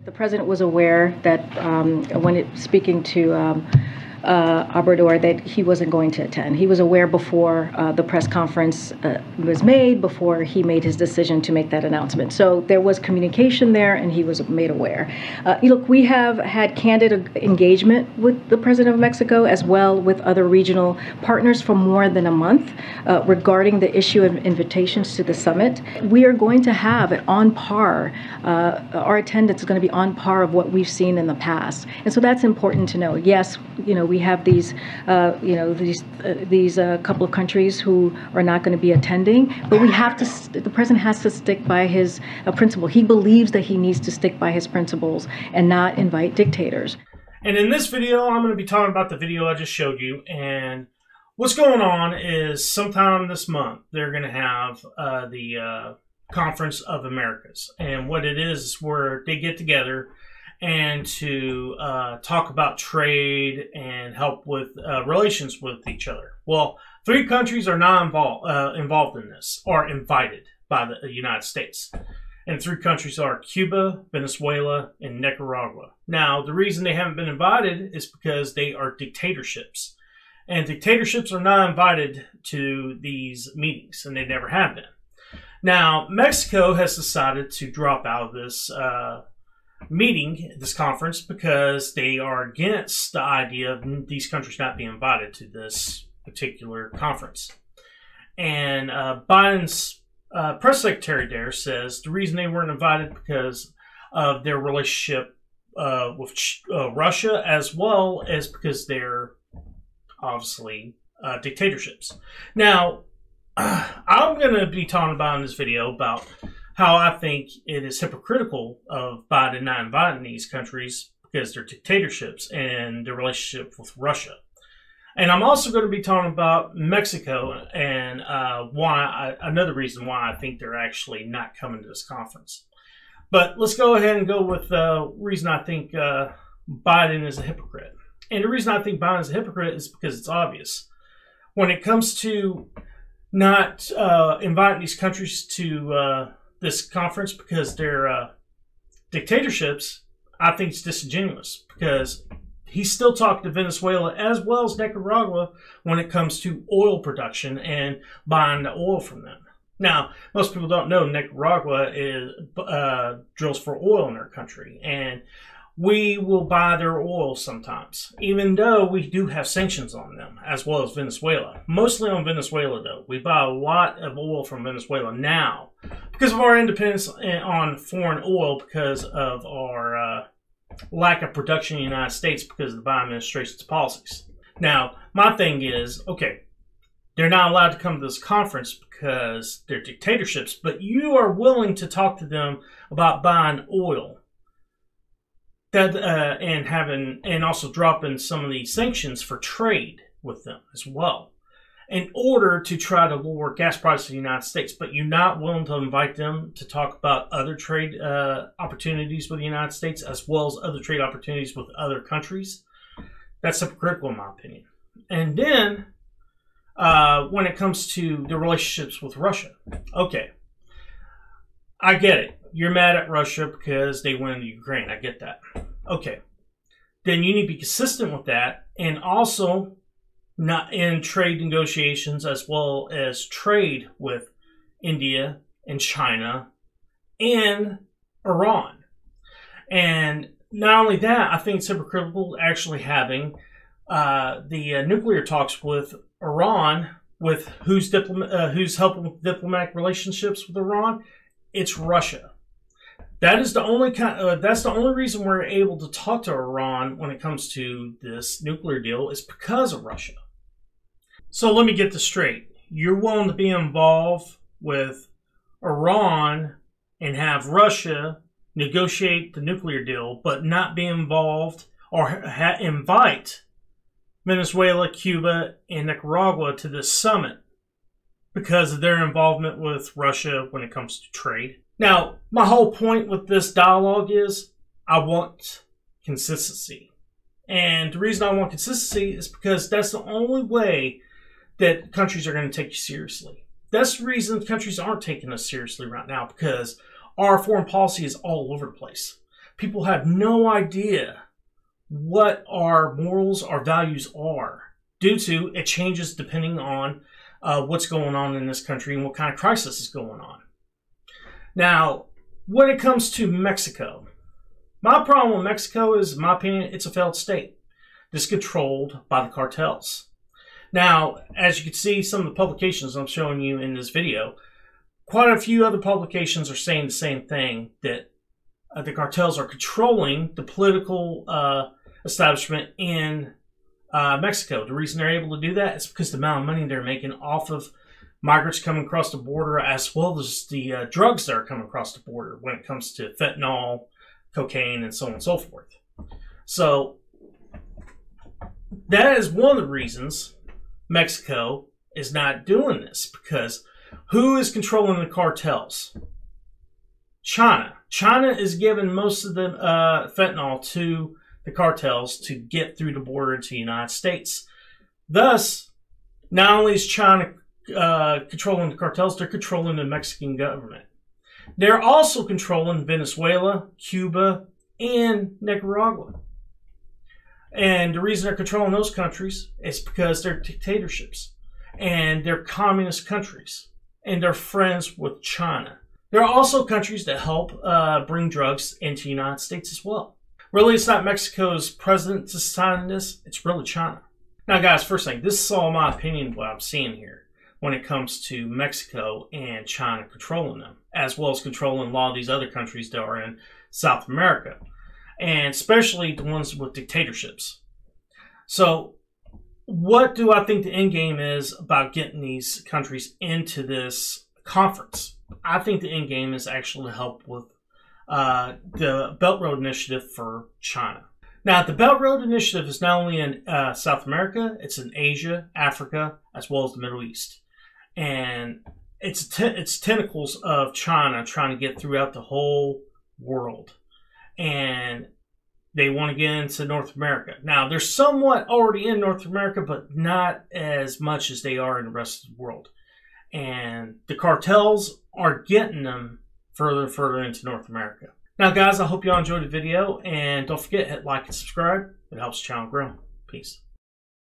The president was aware that speaking to Obrador, that he wasn't going to attend. He was aware before the press conference was made, before he made his decision to make that announcement. So there was communication there, and he was made aware. Look, we have had candid engagement with the president of Mexico, as well with other regional partners, for more than a month regarding the issue of invitations to the summit. We are going to have it on par. Our attendance is going to be on par of what we've seen in the past, and so that's important to know. Yes, we have these couple of countries who are not going to be attending, but we have to. The president has to stick by his principle. He believes that he needs to stick by his principles and not invite dictators. And in this video, I'm going to be talking about the video I just showed you. And what's going on is sometime this month, they're going to have the Conference of Americas. And what it is where they get together and to talk about trade and help with relations with each other. Well, 3 countries are not involved in this, or invited by the United States. And 3 countries are Cuba, Venezuela, and Nicaragua. Now, the reason they haven't been invited is because they are dictatorships. And dictatorships are not invited to these meetings, and they never have been. Now, Mexico has decided to drop out of this meeting, this conference, because they are against the idea of these countries not being invited to this particular conference. And Biden's press secretary there says the reason they weren't invited because of their relationship with Russia, as well as because they're obviously dictatorships. Now, I'm going to be talking about in this video about how I think it is hypocritical of Biden not inviting these countries because they're dictatorships and their relationship with Russia. And I'm also going to be talking about Mexico and another reason why I think they're actually not coming to this conference. But let's go ahead and go with the reason I think Biden is a hypocrite. And the reason I think Biden is a hypocrite is because it's obvious. When it comes to not inviting these countries to this conference because they're dictatorships, I think it's disingenuous, because he's still talking to Venezuela as well as Nicaragua when it comes to oil production and buying the oil from them. Now, most people don't know Nicaragua drills for oil in their country, and we will buy their oil sometimes, even though we do have sanctions on them, as well as Venezuela. Mostly on Venezuela, though. We buy a lot of oil from Venezuela now because of our independence on foreign oil, because of our lack of production in the United States because of the Biden administration's policies. Now, my thing is, okay, they're not allowed to come to this conference because they're dictatorships, but you are willing to talk to them about buying oil. And also dropping some of these sanctions for trade with them as well, in order to try to lower gas prices in the United States. But you're not willing to invite them to talk about other trade opportunities with the United States, as well as other trade opportunities with other countries. That's hypocritical in my opinion. And then when it comes to the relationships with Russia, okay, I get it. You're mad at Russia because they went into Ukraine. I get that. Okay. Then you need to be consistent with that, and also not in trade negotiations, as well as trade with India and China and Iran. And not only that, I think it's hypocritical actually having the nuclear talks with Iran, with who's helping with diplomatic relationships with Iran. It's Russia. That is the only that's the only reason we're able to talk to Iran when it comes to this nuclear deal, is because of Russia. So let me get this straight. You're willing to be involved with Iran and have Russia negotiate the nuclear deal, but not be involved or invite Venezuela, Cuba, and Nicaragua to this summit because of their involvement with Russia when it comes to trade. Now, my whole point with this dialogue is I want consistency. And the reason I want consistency is because that's the only way that countries are going to take you seriously. That's the reason countries aren't taking us seriously right now, because our foreign policy is all over the place. people have no idea what our morals, our values are, due to it changes depending on what's going on in this country and what kind of crisis is going on. Now, when it comes to Mexico, my problem with Mexico is, in my opinion, it's a failed state. It's controlled by the cartels. Now, as you can see, some of the publications I'm showing you in this video, quite a few other publications are saying the same thing, that the cartels are controlling the political establishment in Mexico. The reason they're able to do that is because the amount of money they're making off of migrants coming across the border, as well as the drugs that are coming across the border when it comes to fentanyl, cocaine, and so on and so forth. So that is one of the reasons Mexico is not doing this, because who is controlling the cartels? China. China is giving most of the fentanyl to the cartels to get through the border into the United States. Thus, not only is China controlling the cartels, they're controlling the Mexican government. They're also controlling Venezuela, Cuba, and Nicaragua. And the reason they're controlling those countries is because they're dictatorships and they're communist countries and they're friends with China. There are also countries that help bring drugs into the United States as well. Really, it's not Mexico's president deciding this, it's really China. Now guys, first thing, this is all my opinion, what I'm seeing here when it comes to Mexico and China controlling them, as well as controlling a lot of these other countries that are in South America, and especially the ones with dictatorships. So what do I think the end game is about getting these countries into this conference? I think the end game is actually to help with the Belt Road Initiative for China. Now, the Belt Road Initiative is not only in South America, it's in Asia, Africa, as well as the Middle East. And it's tentacles of China trying to get throughout the whole world. And they want to get into North America. Now, they're somewhat already in North America, but not as much as they are in the rest of the world. And the cartels are getting them further and further into North America. Now, guys, I hope you all enjoyed the video. And don't forget, hit like and subscribe. It helps the channel grow. Peace.